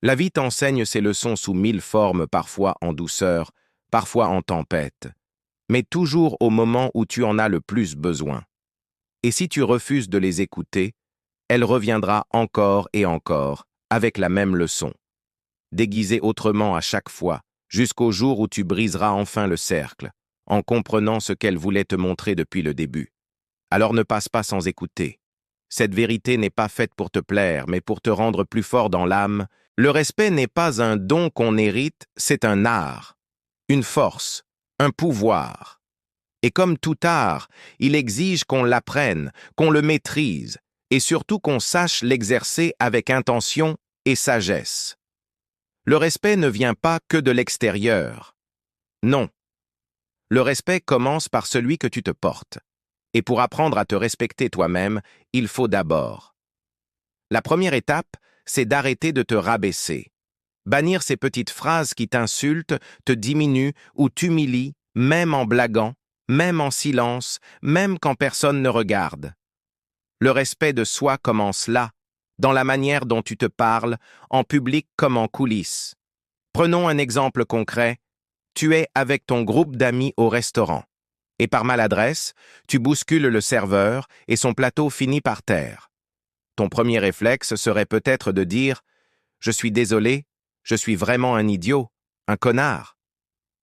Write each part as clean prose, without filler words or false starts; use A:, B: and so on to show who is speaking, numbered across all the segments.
A: La vie t'enseigne ces leçons sous 1000 formes, parfois en douceur, parfois en tempête, mais toujours au moment où tu en as le plus besoin. Et si tu refuses de les écouter, elle reviendra encore et encore, avec la même leçon, déguisée autrement à chaque fois, jusqu'au jour où tu briseras enfin le cercle, en comprenant ce qu'elle voulait te montrer depuis le début. Alors ne passe pas sans écouter. Cette vérité n'est pas faite pour te plaire, mais pour te rendre plus fort dans l'âme. Le respect n'est pas un don qu'on hérite, c'est un art, une force, un pouvoir. Et comme tout art, il exige qu'on l'apprenne, qu'on le maîtrise, et surtout qu'on sache l'exercer avec intention et sagesse. Le respect ne vient pas que de l'extérieur. Non. Le respect commence par celui que tu te portes. Et pour apprendre à te respecter toi-même, il faut d'abord. La première étape, c'est d'arrêter de te rabaisser. Bannir ces petites phrases qui t'insultent, te diminuent ou t'humilient, même en blaguant, même en silence, même quand personne ne regarde. Le respect de soi commence là, dans la manière dont tu te parles, en public comme en coulisses. Prenons un exemple concret. Tu es avec ton groupe d'amis au restaurant. Et par maladresse, tu bouscules le serveur et son plateau finit par terre. Ton premier réflexe serait peut-être de dire « Je suis désolé, je suis vraiment un idiot, un connard. »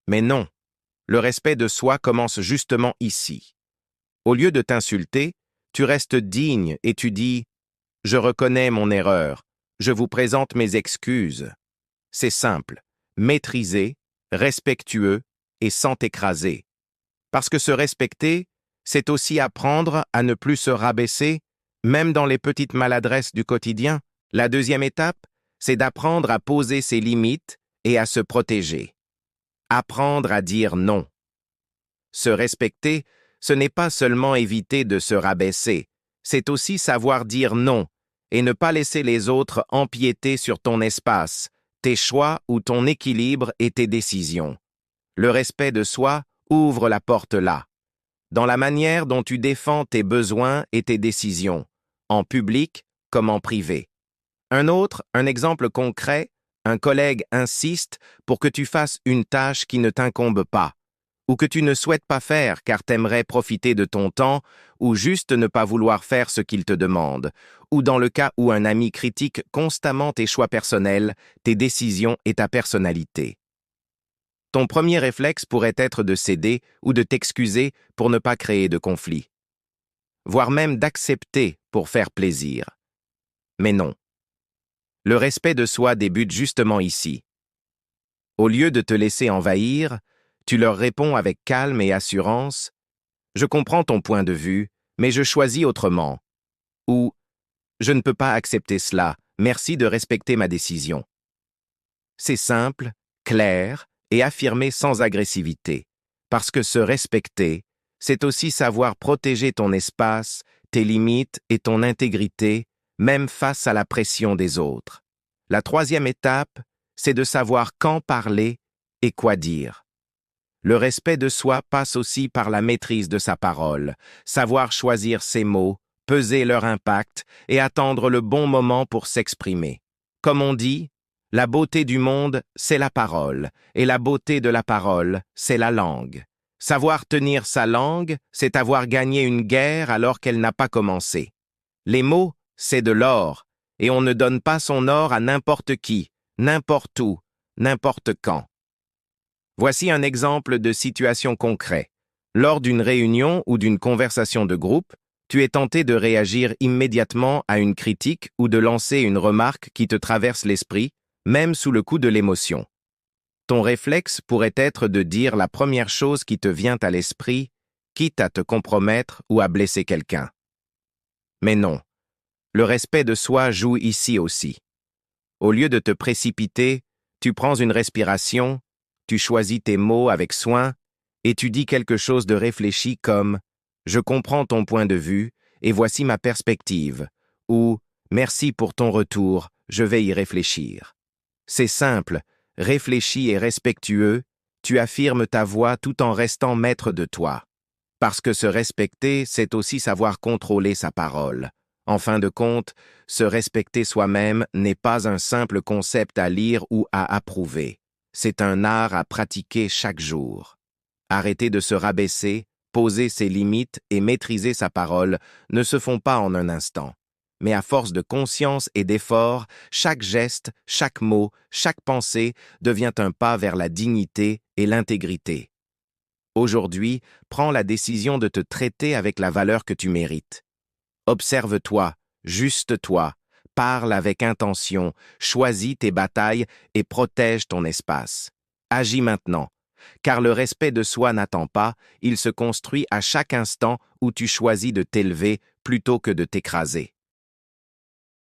A: Mais non, le respect de soi commence justement ici. Au lieu de t'insulter, tu restes digne et tu dis « Je reconnais mon erreur, je vous présente mes excuses. » C'est simple, maîtrisé, respectueux et sans t'écraser. Parce que se respecter, c'est aussi apprendre à ne plus se rabaisser, même dans les petites maladresses du quotidien. La deuxième étape, c'est d'apprendre à poser ses limites et à se protéger. Apprendre à dire non. Se respecter, ce n'est pas seulement éviter de se rabaisser, c'est aussi savoir dire non et ne pas laisser les autres empiéter sur ton espace, tes choix ou ton équilibre et tes décisions. Le respect de soi ouvre la porte là, dans la manière dont tu défends tes besoins et tes décisions, en public comme en privé. Un exemple concret, un collègue insiste pour que tu fasses une tâche qui ne t'incombe pas, ou que tu ne souhaites pas faire car t'aimerais profiter de ton temps, ou juste ne pas vouloir faire ce qu'il te demande, ou dans le cas où un ami critique constamment tes choix personnels, tes décisions et ta personnalité. Ton premier réflexe pourrait être de céder ou de t'excuser pour ne pas créer de conflit, voire même d'accepter pour faire plaisir. Mais non. Le respect de soi débute justement ici. Au lieu de te laisser envahir, tu leur réponds avec calme et assurance « Je comprends ton point de vue, mais je choisis autrement » ou « Je ne peux pas accepter cela, merci de respecter ma décision ». C'est simple, clair, et affirmer sans agressivité, parce que se respecter, c'est aussi savoir protéger ton espace, tes limites et ton intégrité, même face à la pression des autres. La troisième étape, c'est de savoir quand parler et quoi dire. Le respect de soi passe aussi par la maîtrise de sa parole, savoir choisir ses mots, peser leur impact et attendre le bon moment pour s'exprimer. Comme on dit, la beauté du monde, c'est la parole, et la beauté de la parole, c'est la langue. Savoir tenir sa langue, c'est avoir gagné une guerre alors qu'elle n'a pas commencé. Les mots, c'est de l'or, et on ne donne pas son or à n'importe qui, n'importe où, n'importe quand. Voici un exemple de situation concrète. Lors d'une réunion ou d'une conversation de groupe, tu es tenté de réagir immédiatement à une critique ou de lancer une remarque qui te traverse l'esprit, même sous le coup de l'émotion. Ton réflexe pourrait être de dire la première chose qui te vient à l'esprit, quitte à te compromettre ou à blesser quelqu'un. Mais non, le respect de soi joue ici aussi. Au lieu de te précipiter, tu prends une respiration, tu choisis tes mots avec soin et tu dis quelque chose de réfléchi comme « Je comprends ton point de vue et voici ma perspective » ou « Merci pour ton retour, je vais y réfléchir ». C'est simple, réfléchi et respectueux, tu affirmes ta voix tout en restant maître de toi. Parce que se respecter, c'est aussi savoir contrôler sa parole, En fin de compte, se respecter soi-même n'est pas un simple concept à lire ou à approuver. C'est un art à pratiquer chaque jour. Arrêter de se rabaisser, poser ses limites et maîtriser sa parole ne se font pas en un instant. Mais à force de conscience et d'effort, chaque geste, chaque mot, chaque pensée devient un pas vers la dignité et l'intégrité. Aujourd'hui, prends la décision de te traiter avec la valeur que tu mérites. Observe-toi, juste-toi, parle avec intention, choisis tes batailles et protège ton espace. Agis maintenant, car le respect de soi n'attend pas, il se construit à chaque instant où tu choisis de t'élever plutôt que de t'écraser.